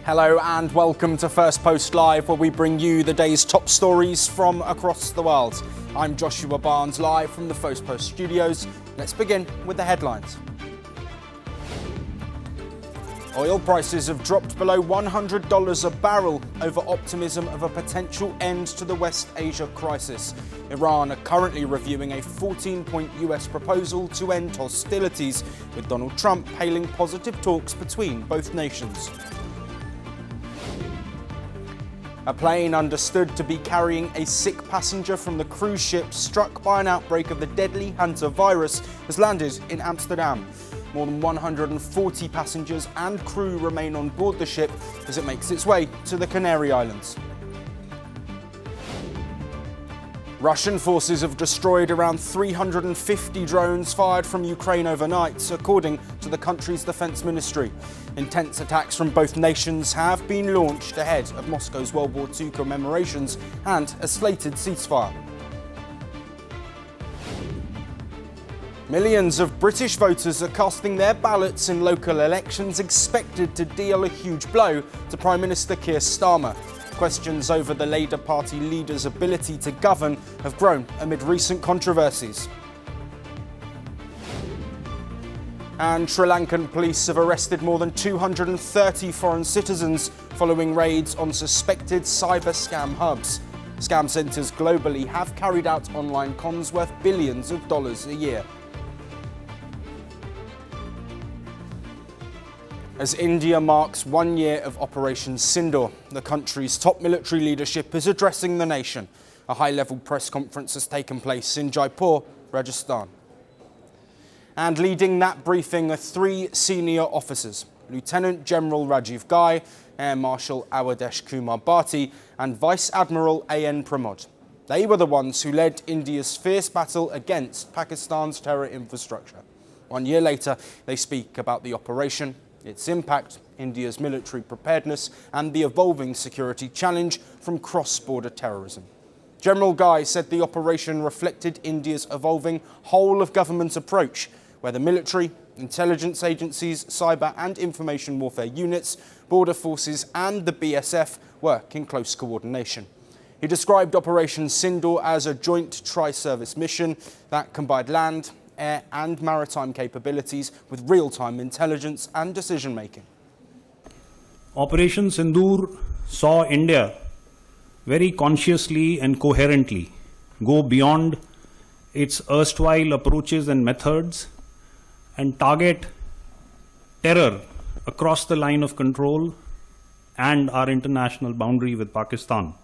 Hello and welcome to Firstpost Live, where we bring you the day's top stories from across the world. I'm Joshua Barnes, live from the Firstpost studios. Let's begin with the headlines. Oil prices have dropped below $100 a barrel over optimism of a potential end to the West Asia crisis. Iran are currently reviewing a 14-point US proposal to end hostilities, with Donald Trump hailing positive talks between both nations. A plane understood to be carrying a sick passenger from the cruise ship struck by an outbreak of the deadly hantavirus has landed in Amsterdam. More than 140 passengers and crew remain on board the ship as it makes its way to the Canary Islands. Russian forces have destroyed around 350 drones fired from Ukraine overnight, according to the country's defense ministry. Intense attacks from both nations have been launched ahead of Moscow's World War II commemorations and a slated ceasefire. Millions of British voters are casting their ballots in local elections, expected to deal a huge blow to Prime Minister Keir Starmer. Questions over the Labour Party leader's ability to govern have grown amid recent controversies. And Sri Lankan police have arrested more than 230 foreign citizens following raids on suspected cyber scam hubs. Scam centres globally have carried out online cons worth billions of dollars a year. As India marks 1 year of Operation Sindoor, the country's top military leadership is addressing the nation. A high-level press conference has taken place in Jaipur, Rajasthan. And leading that briefing are three senior officers: Lieutenant General Rajiv Ghai, Air Marshal Awadesh Kumar Bharti, and Vice Admiral A.N. Pramod. They were the ones who led India's fierce battle against Pakistan's terror infrastructure. 1 year later, they speak about the operation, its impact, India's military preparedness, and the evolving security challenge from cross-border terrorism. General Ghai said the operation reflected India's evolving whole-of-government approach, where the military, intelligence agencies, cyber and information warfare units, border forces and the BSF work in close coordination. He described Operation Sindoor as a joint tri-service mission that combined land, air and maritime capabilities with real-time intelligence and decision-making. Operation Sindoor saw India very consciously and coherently go beyond its erstwhile approaches and methods and target terror across the line of control and our international boundary with Pakistan.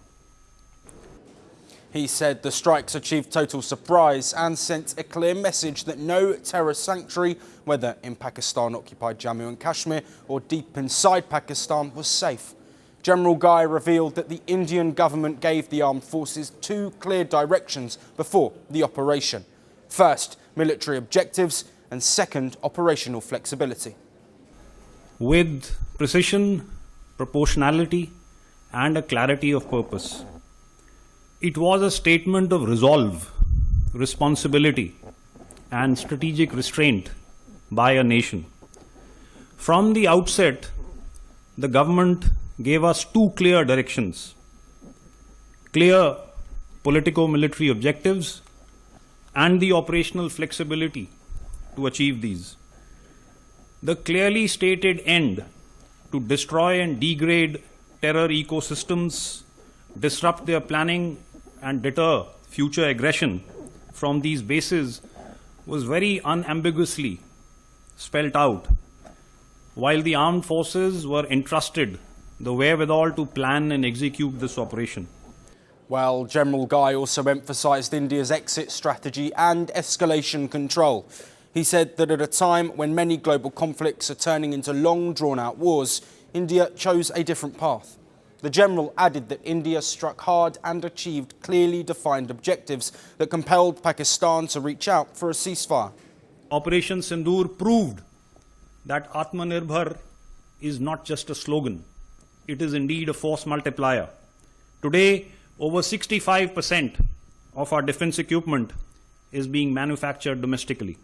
He said the strikes achieved total surprise and sent a clear message that no terrorist sanctuary, whether in Pakistan-occupied Jammu and Kashmir or deep inside Pakistan, was safe. General Ghai revealed that the Indian government gave the armed forces two clear directions before the operation. First, military objectives, and second, operational flexibility. With precision, proportionality, and a clarity of purpose. It was a statement of resolve, responsibility, and strategic restraint by a nation. From the outset, the government gave us two clear directions: clear politico-military objectives and the operational flexibility to achieve these. The clearly stated end to destroy and degrade terror ecosystems, disrupt their planning and deter future aggression from these bases was very unambiguously spelt out, while the armed forces were entrusted the wherewithal to plan and execute this operation. Well, General Ghai also emphasised India's exit strategy and escalation control. He said that at a time when many global conflicts are turning into long, drawn-out wars, India chose a different path. The general added that India struck hard and achieved clearly defined objectives that compelled Pakistan to reach out for a ceasefire. Operation Sindoor proved that Atmanirbhar is not just a slogan. It is indeed a force multiplier. Today, over 65% of our defense equipment is being manufactured domestically.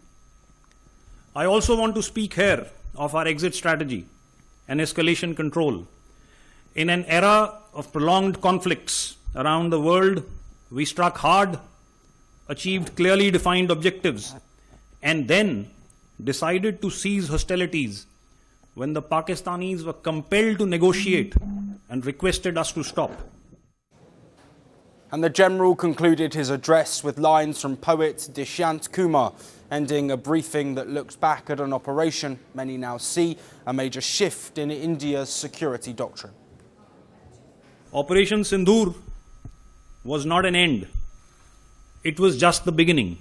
I also want to speak here of our exit strategy and escalation control, In an era of prolonged conflicts around the world, we struck hard, achieved clearly defined objectives, and then decided to cease hostilities when the Pakistanis were compelled to negotiate and requested us to stop. And the General concluded his address with lines from poet Dishant Kumar, ending a briefing that looked back at an operation many now see a major shift in India's security doctrine. Operation Sindoor was not an end. It was just the beginning.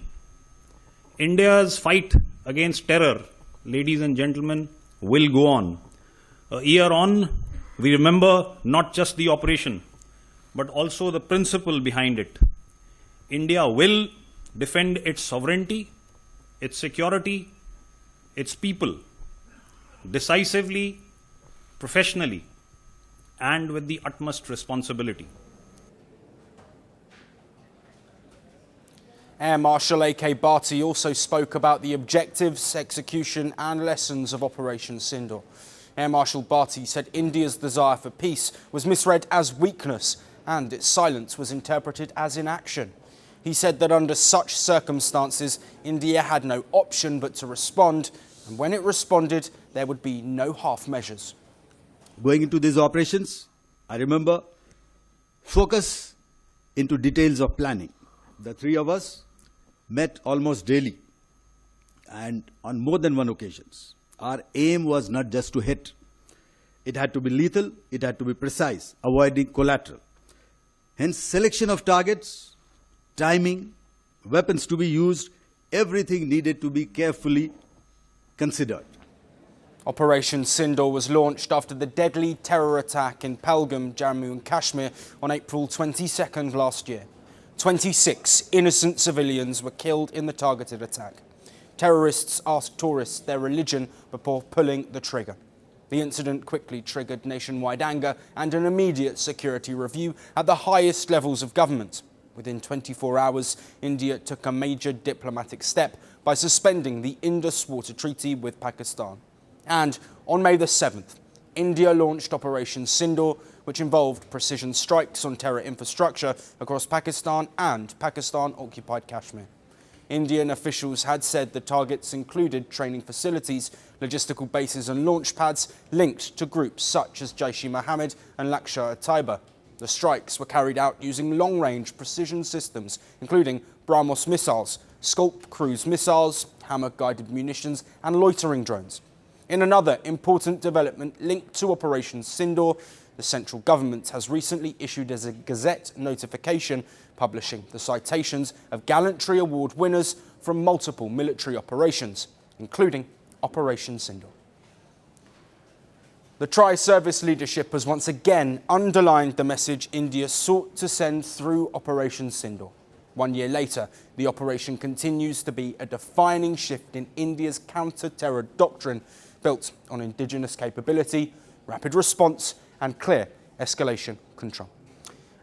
India's fight against terror, ladies and gentlemen, will go on. A year on, we remember not just the operation, but also the principle behind it. India will defend its sovereignty, its security, its people, decisively, professionally, and with the utmost responsibility. Air Marshal A.K. Bharti also spoke about the objectives, execution and lessons of Operation Sindoor. Air Marshal Bharti said India's desire for peace was misread as weakness and its silence was interpreted as inaction. He said that under such circumstances, India had no option but to respond, and when it responded, there would be no half measures. Going into these operations, I remember focus into details of planning. The three of us met almost daily and on more than one occasions. Our aim was not just to hit. It had to be lethal, it had to be precise, avoiding collateral. Hence, selection of targets, timing, weapons to be used, everything needed to be carefully considered. Operation Sindoor was launched after the deadly terror attack in Pahalgam, Jammu and Kashmir on April 22nd last year. 26 innocent civilians were killed in the targeted attack. Terrorists asked tourists their religion before pulling the trigger. The incident quickly triggered nationwide anger and an immediate security review at the highest levels of government. Within 24 hours, India took a major diplomatic step by suspending the Indus Water Treaty with Pakistan. And on May the 7th, India launched Operation Sindoor, which involved precision strikes on terror infrastructure across Pakistan and Pakistan-occupied Kashmir. Indian officials had said the targets included training facilities, logistical bases and launch pads linked to groups such as Jaish-e-Mohammed and Lashkar-e-Taiba. The strikes were carried out using long-range precision systems, including BrahMos missiles, Sculp cruise missiles, hammer-guided munitions and loitering drones. In another important development linked to Operation Sindoor, the central government has recently issued a Gazette notification publishing the citations of Gallantry Award winners from multiple military operations, including Operation Sindoor. The tri-service leadership has once again underlined the message India sought to send through Operation Sindoor. 1 year later, the operation continues to be a defining shift in India's counter-terror doctrine built on indigenous capability, rapid response and clear escalation control.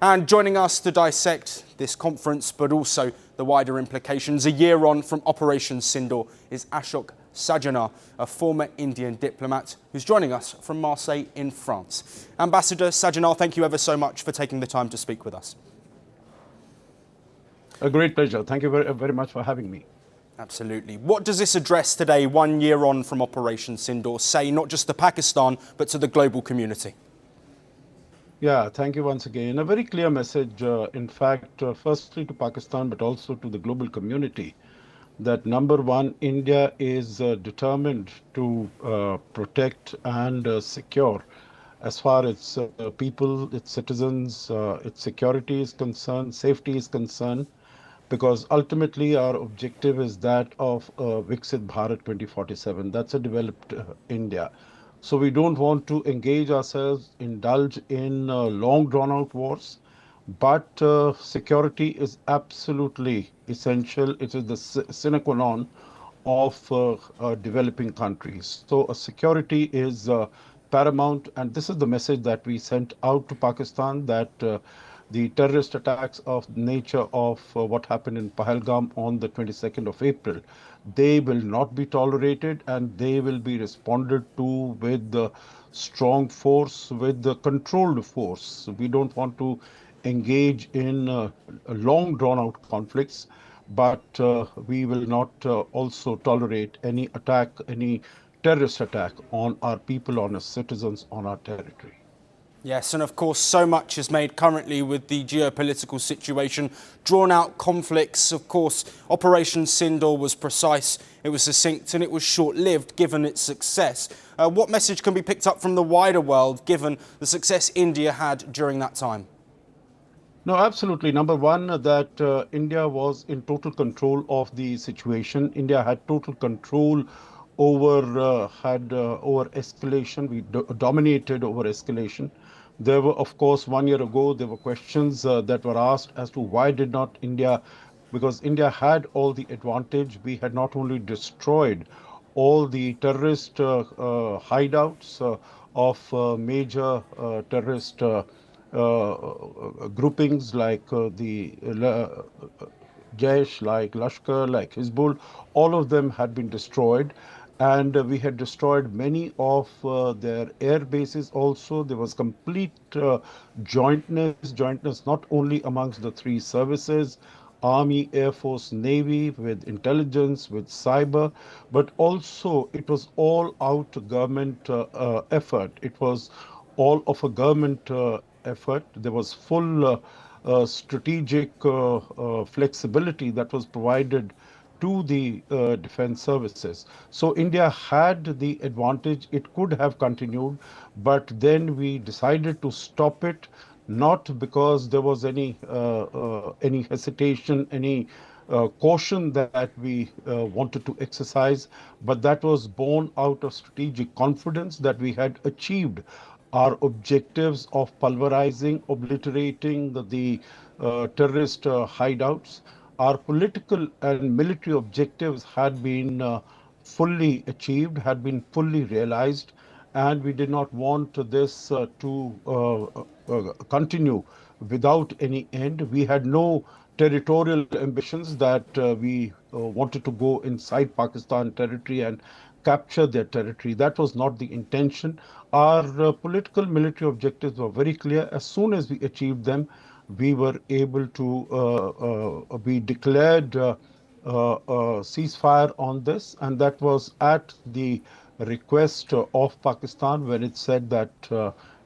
And joining us to dissect this conference, but also the wider implications a year on from Operation Sindoor, is Ashok Sajana, a former Indian diplomat who's joining us from Marseille in France. Ambassador Sajana, thank you ever so much for taking the time to speak with us. A great pleasure. Thank you very much for having me. Absolutely. What does this address today, 1 year on from Operation Sindoor, say not just to Pakistan, but to the global community? Yeah, thank you once again. A very clear message, in fact, firstly to Pakistan, but also to the global community, that number one, India is determined to protect and secure as far as people, its citizens, its security is concerned, safety is concerned, because ultimately our objective is that of Viksit Bharat 2047. That's a developed India. So we don't want to engage ourselves, indulge in long drawn-out wars, but security is absolutely essential. It is the sine qua non of developing countries. So security is paramount, and this is the message that we sent out to Pakistan, that the terrorist attacks of nature of what happened in Pahalgam on the 22nd of April, they will not be tolerated and they will be responded to with strong force with the controlled force. We don't want to engage in long drawn out conflicts, but we will not also tolerate any attack, any terrorist attack on our people, on our citizens, on our territory. Yes, and of course so much is made currently with the geopolitical situation, drawn out conflicts. Of course, Operation Sindoor was precise, it was succinct and it was short-lived given its success. What message can be picked up from the wider world given the success India had during that time? No, absolutely. Number one, that India was in total control of the situation. India had total control over escalation. We dominated over escalation. There were, of course, 1 year ago, there were questions that were asked as to why did not India, because India had all the advantage. We had not only destroyed all the terrorist hideouts of major terrorist groupings like the Jaish, like Lashkar, like Hizbul, all of them had been destroyed. And we had destroyed many of their air bases also. There was complete jointness not only amongst the three services, Army, Air Force, Navy, with intelligence, with cyber, but also it was all out government effort. It was all of a government effort. There was full strategic flexibility that was provided to the defense services. So India had the advantage. It could have continued, but then we decided to stop it, not because there was any hesitation, any caution that we wanted to exercise, but that was born out of strategic confidence that we had achieved our objectives of pulverizing, obliterating the terrorist hideouts. Our political and military objectives had been fully achieved, had been fully realized, and we did not want this to continue without any end. We had no territorial ambitions that we wanted to go inside Pakistan territory and capture their territory. That was not the intention. Our political military objectives were very clear. As soon as we achieved them, we were able to be declared ceasefire on this, and that was at the request of Pakistan when it said that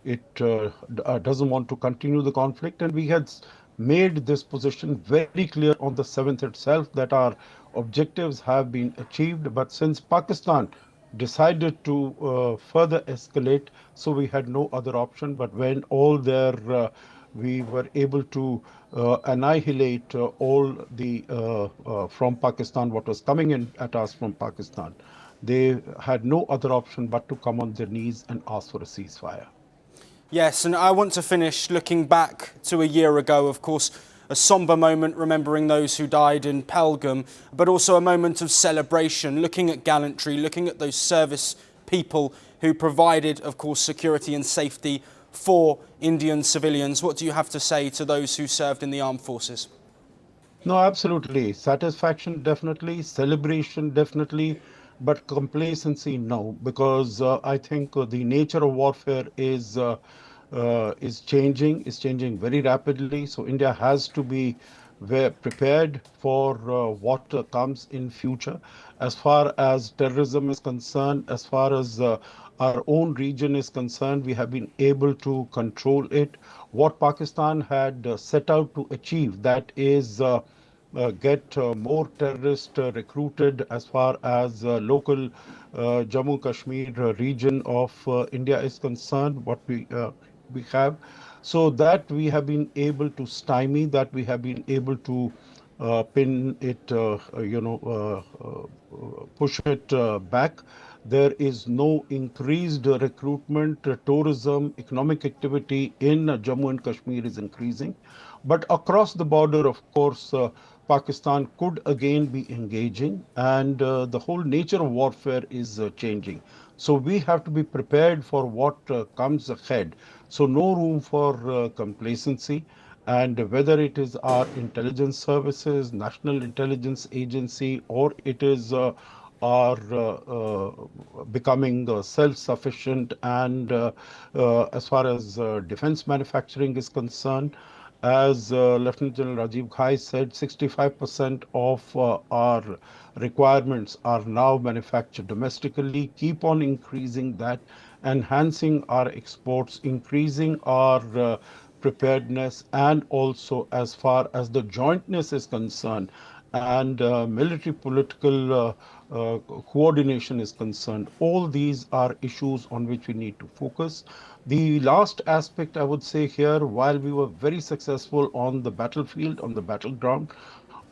it doesn't want to continue the conflict. And we had made this position very clear on the 7th itself that our objectives have been achieved. But since Pakistan decided to further escalate, so we had no other option. But when all their we were able to annihilate all the from Pakistan, what was coming in at us from Pakistan. They had no other option but to come on their knees and ask for a ceasefire. Yes, and I want to finish looking back to a year ago, of course, a sombre moment remembering those who died in Pelgam, but also a moment of celebration, looking at gallantry, looking at those service people who provided, of course, security and safety for Indian civilians. What do you have to say to those who served in the armed forces? No, absolutely. Satisfaction, definitely. Celebration, definitely. But complacency, no, because I think the nature of warfare is changing very rapidly. So India has to be prepared for what comes in future. As far as terrorism is concerned, as far as our own region is concerned, we have been able to control it. What Pakistan had set out to achieve, that is get more terrorists recruited as far as local Jammu Kashmir region of India is concerned, what we have. So that we have been able to stymie, that we have been able to pin it, push it back. There is no increased recruitment, tourism, economic activity in Jammu and Kashmir is increasing. But across the border, of course, Pakistan could again be engaging, and the whole nature of warfare is changing. So we have to be prepared for what comes ahead. So no room for complacency. And whether it is our intelligence services, National Intelligence Agency, or it is are becoming self-sufficient, and as far as defense manufacturing is concerned, as Lieutenant General Rajiv Ghai said, 65% of our requirements are now manufactured domestically. Keep on increasing that, enhancing our exports, increasing our preparedness, and also as far as the jointness is concerned and military political coordination is concerned. All these are issues on which we need to focus. The last aspect I would say here, while we were very successful on the battlefield, on the battleground,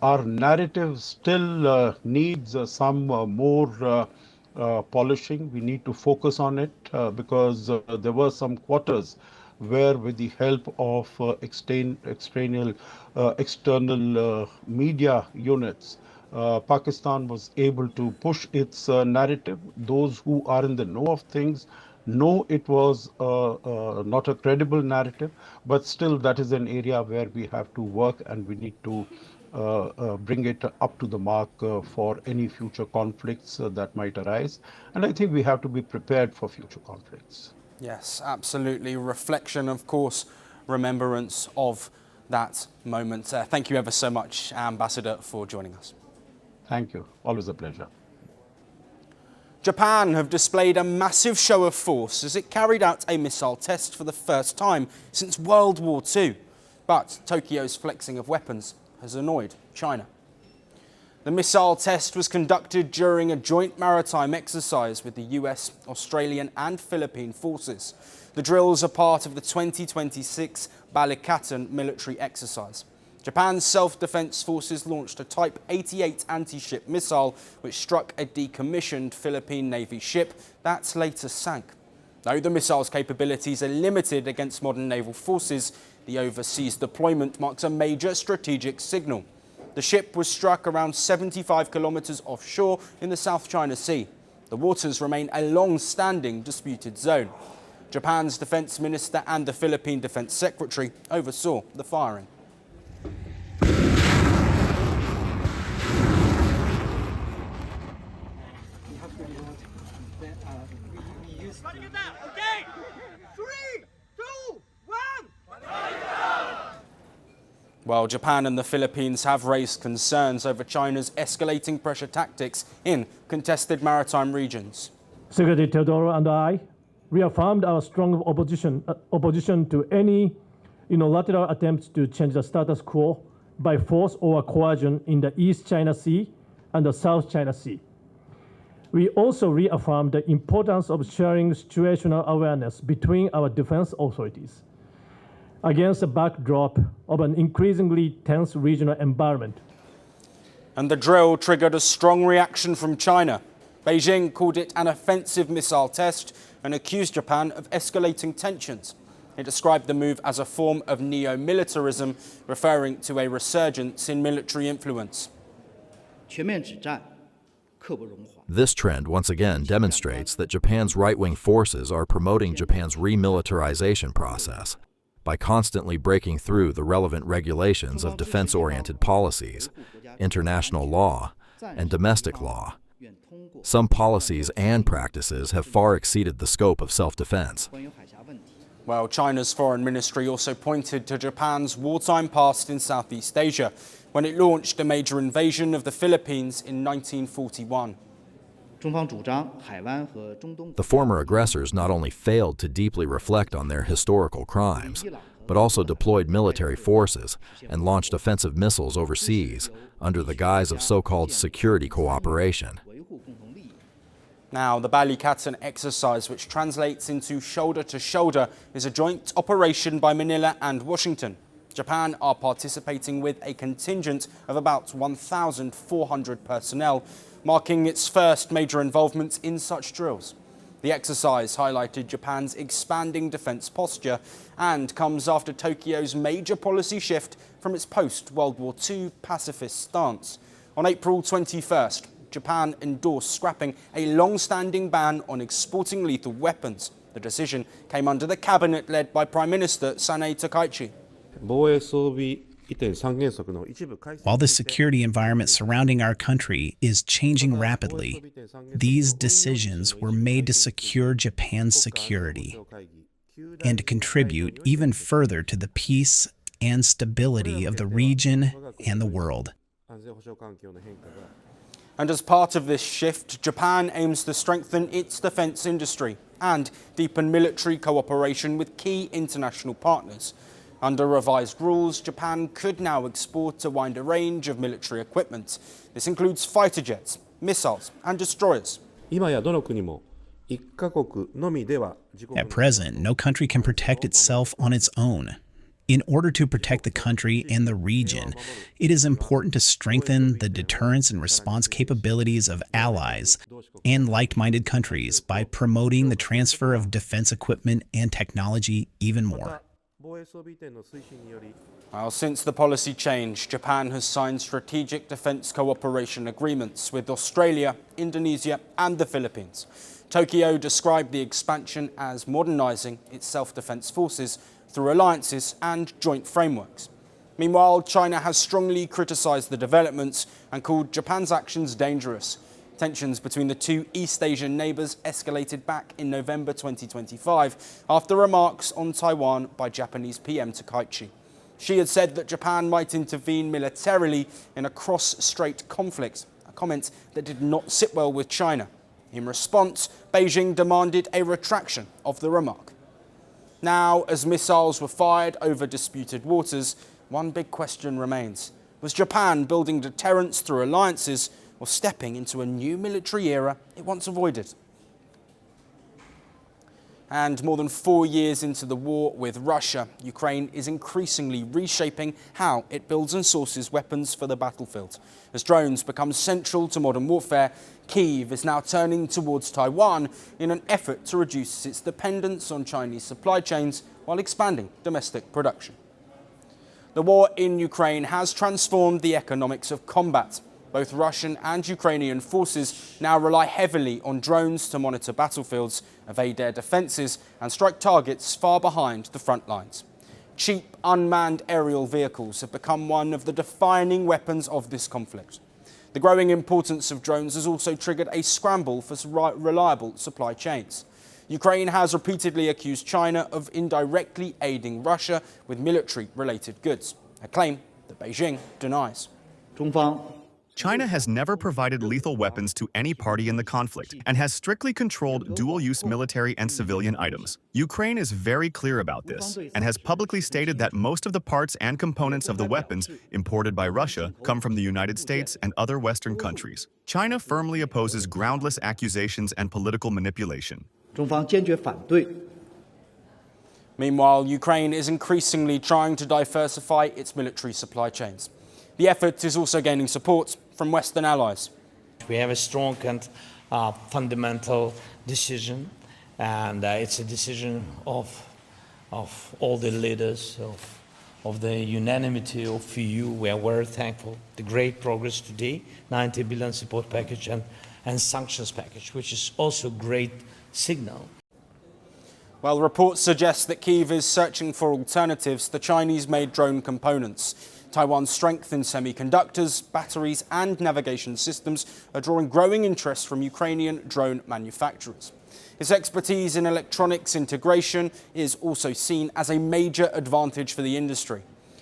our narrative still needs some more polishing. We need to focus on it because there were some quarters where, with the help of external media units, Pakistan was able to push its narrative. Those who are in the know of things know it was not a credible narrative, but still that is an area where we have to work, and we need to bring it up to the mark for any future conflicts that might arise. And I think we have to be prepared for future conflicts. Yes, absolutely. Reflection, of course, remembrance of that moment. Thank you ever so much, Ambassador, for joining us. Thank you. Always a pleasure. Japan have displayed a massive show of force as it carried out a missile test for the first time since World War II. But Tokyo's flexing of weapons has annoyed China. The missile test was conducted during a joint maritime exercise with the US, Australian and Philippine forces. The drills are part of the 2026 Balikatan military exercise. Japan's self-defense forces launched a Type 88 anti-ship missile which struck a decommissioned Philippine Navy ship that later sank. Though the missile's capabilities are limited against modern naval forces, the overseas deployment marks a major strategic signal. The ship was struck around 75 kilometers offshore in the South China Sea. The waters remain a long-standing disputed zone. Japan's defense minister and the Philippine defense secretary oversaw the firing. Okay. 3, 2, 1. While Japan and the Philippines have raised concerns over China's escalating pressure tactics in contested maritime regions. Secretary Teodoro and I reaffirmed our strong opposition to any unilateral attempts to change the status quo by force or coercion in the East China Sea and the South China Sea. We also reaffirmed the importance of sharing situational awareness between our defense authorities against the backdrop of an increasingly tense regional environment. And the drill triggered a strong reaction from China. Beijing called it an offensive missile test and accused Japan of escalating tensions. It described the move as a form of neo-militarism, referring to a resurgence in military influence. This trend once again demonstrates that Japan's right-wing forces are promoting Japan's remilitarization process by constantly breaking through the relevant regulations of defense-oriented policies, international law, and domestic law. Some policies and practices have far exceeded the scope of self-defense. Well, China's foreign ministry also pointed to Japan's wartime past in Southeast Asia when it launched a major invasion of the Philippines in 1941. The former aggressors not only failed to deeply reflect on their historical crimes, but also deployed military forces and launched offensive missiles overseas under the guise of so-called security cooperation. Now, the Balikatan exercise, which translates into shoulder to shoulder, is a joint operation by Manila and Washington. Japan are participating with a contingent of about 1,400 personnel, marking its first major involvement in such drills. The exercise highlighted Japan's expanding defense posture and comes after Tokyo's major policy shift from its post-World War II pacifist stance. On April 21st, Japan endorsed scrapping a long-standing ban on exporting lethal weapons. The decision came under the cabinet led by Prime Minister Sanae Takaichi. While the security environment surrounding our country is changing rapidly, these decisions were made to secure Japan's security and to contribute even further to the peace and stability of the region and the world. And as part of this shift, Japan aims to strengthen its defence industry and deepen military cooperation with key international partners. Under revised rules, Japan could now export a wider range of military equipment. This includes fighter jets, missiles and destroyers. At present, no country can protect itself on its own. In order to protect the country and the region, it is important to strengthen the deterrence and response capabilities of allies and like-minded countries by promoting the transfer of defense equipment and technology even more. Well, since the policy change, Japan has signed strategic defence cooperation agreements with Australia, Indonesia and the Philippines. Tokyo described the expansion as modernising its self-defence forces through alliances and joint frameworks. Meanwhile, China has strongly criticised the developments and called Japan's actions dangerous. Tensions between the two East Asian neighbours escalated back in November 2025 after remarks on Taiwan by Japanese PM Takaichi. She had said that Japan might intervene militarily in a cross-strait conflict, a comment that did not sit well with China. In response, Beijing demanded a retraction of the remark. Now, as missiles were fired over disputed waters, one big question remains. Was Japan building deterrence through alliances or stepping into a new military era it once avoided? And more than 4 years into the war with Russia, Ukraine is increasingly reshaping how it builds and sources weapons for the battlefield. As drones become central to modern warfare, Kyiv is now turning towards Taiwan in an effort to reduce its dependence on Chinese supply chains while expanding domestic production. The war in Ukraine has transformed the economics of combat. Both Russian and Ukrainian forces now rely heavily on drones to monitor battlefields, evade air defences and strike targets far behind the front lines. Cheap, unmanned aerial vehicles have become one of the defining weapons of this conflict. The growing importance of drones has also triggered a scramble for reliable supply chains. Ukraine has repeatedly accused China of indirectly aiding Russia with military-related goods, a claim that Beijing denies. China has never provided lethal weapons to any party in the conflict and has strictly controlled dual-use military and civilian items. Ukraine is very clear about this and has publicly stated that most of the parts and components of the weapons imported by Russia come from the United States and other Western countries. China firmly opposes groundless accusations and political manipulation. Meanwhile, Ukraine is increasingly trying to diversify its military supply chains. The effort is also gaining support from Western allies. We have a strong and fundamental decision, and it's a decision of all the leaders, of the unanimity of EU. We are very thankful. The great progress today, 90 billion support package and sanctions package, which is also a great signal. Well, reports suggest that Kyiv is searching for alternatives to Chinese-made drone components. Taiwan's strength in semiconductors, batteries and navigation systems are drawing growing interest from Ukrainian drone manufacturers. Its expertise in electronics integration is also seen as a major advantage for the industry.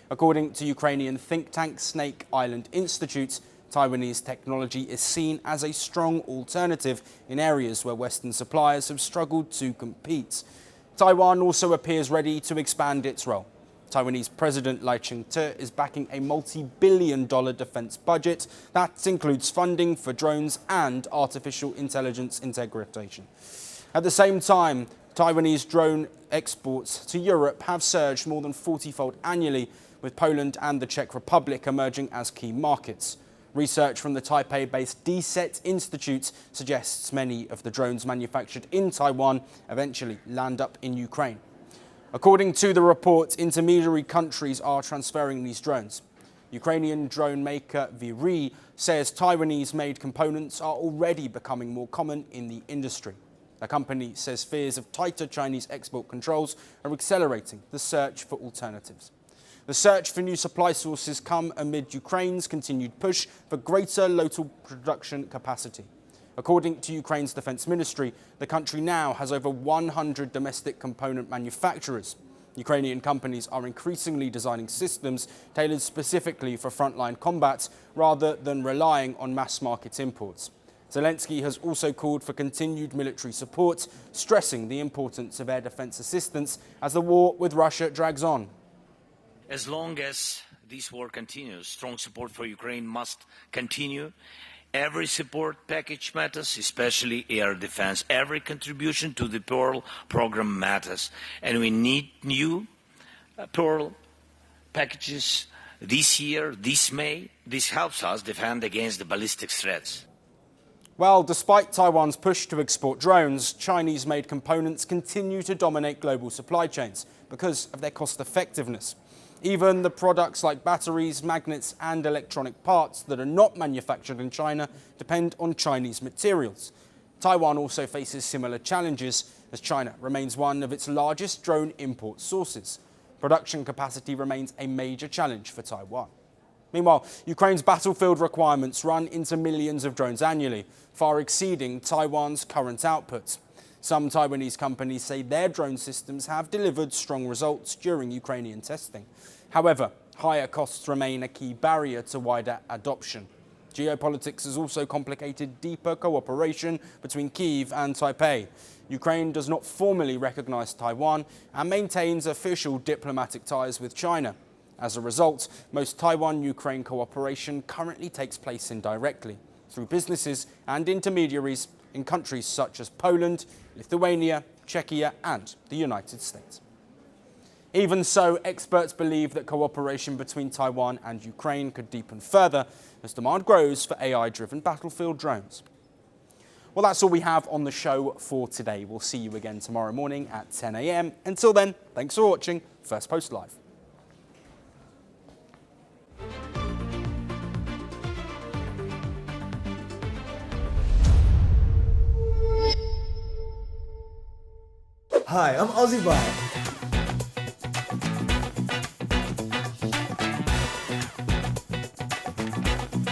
According to Ukrainian think tank Snake Island Institute, Taiwanese technology is seen as a strong alternative in areas where Western suppliers have struggled to compete. Taiwan also appears ready to expand its role. Taiwanese President Lai Ching-te is backing a multi-billion-dollar defense budget that includes funding for drones and artificial intelligence integration. At the same time, Taiwanese drone exports to Europe have surged more than 40-fold annually, with Poland and the Czech Republic emerging as key markets. Research from the Taipei-based DSET Institute suggests many of the drones manufactured in Taiwan eventually land up in Ukraine. According to the report, intermediary countries are transferring these drones. Ukrainian drone maker Viri says Taiwanese-made components are already becoming more common in the industry. The company says fears of tighter Chinese export controls are accelerating the search for alternatives. The search for new supply sources come amid Ukraine's continued push for greater local production capacity. According to Ukraine's defense ministry, the country now has over 100 domestic component manufacturers. Ukrainian companies are increasingly designing systems tailored specifically for frontline combat rather than relying on mass-market imports. Zelensky has also called for continued military support, stressing the importance of air defense assistance as the war with Russia drags on. As long as this war continues, strong support for Ukraine must continue. Every support package matters, especially air defense. Every contribution to the Pearl program matters. And we need new Pearl packages this year, this May. This helps us defend against the ballistic threats. Well, despite Taiwan's push to export drones, Chinese-made components continue to dominate global supply chains because of their cost-effectiveness. Even the products like batteries, magnets and electronic parts that are not manufactured in China depend on Chinese materials. Taiwan also faces similar challenges as China remains one of its largest drone import sources. Production capacity remains a major challenge for Taiwan. Meanwhile, Ukraine's battlefield requirements run into millions of drones annually, far exceeding Taiwan's current output. Some Taiwanese companies say their drone systems have delivered strong results during Ukrainian testing. However, higher costs remain a key barrier to wider adoption. Geopolitics has also complicated deeper cooperation between Kyiv and Taipei. Ukraine does not formally recognize Taiwan and maintains official diplomatic ties with China. As a result, most Taiwan-Ukraine cooperation currently takes place indirectly, through businesses and intermediaries in countries such as Poland, Lithuania, Czechia and the United States. Even so, experts believe that cooperation between Taiwan and Ukraine could deepen further as demand grows for AI-driven battlefield drones. Well, that's all we have on the show for today. We'll see you again tomorrow morning at 10 a.m. Until then, thanks for watching First Post Live. Hi, I'm Ozzy Bai.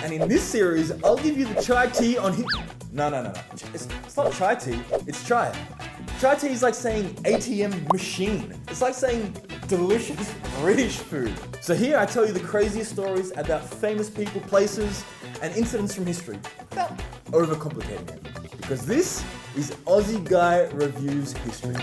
And in this series, I'll give you the chai tea on No. It's not chai tea, it's chai. Chai tea is like saying ATM machine. It's like saying delicious British food. So here I tell you the craziest stories about famous people, places, and incidents from history without overcomplicating it. Because this is Aussie Guy Reviews History.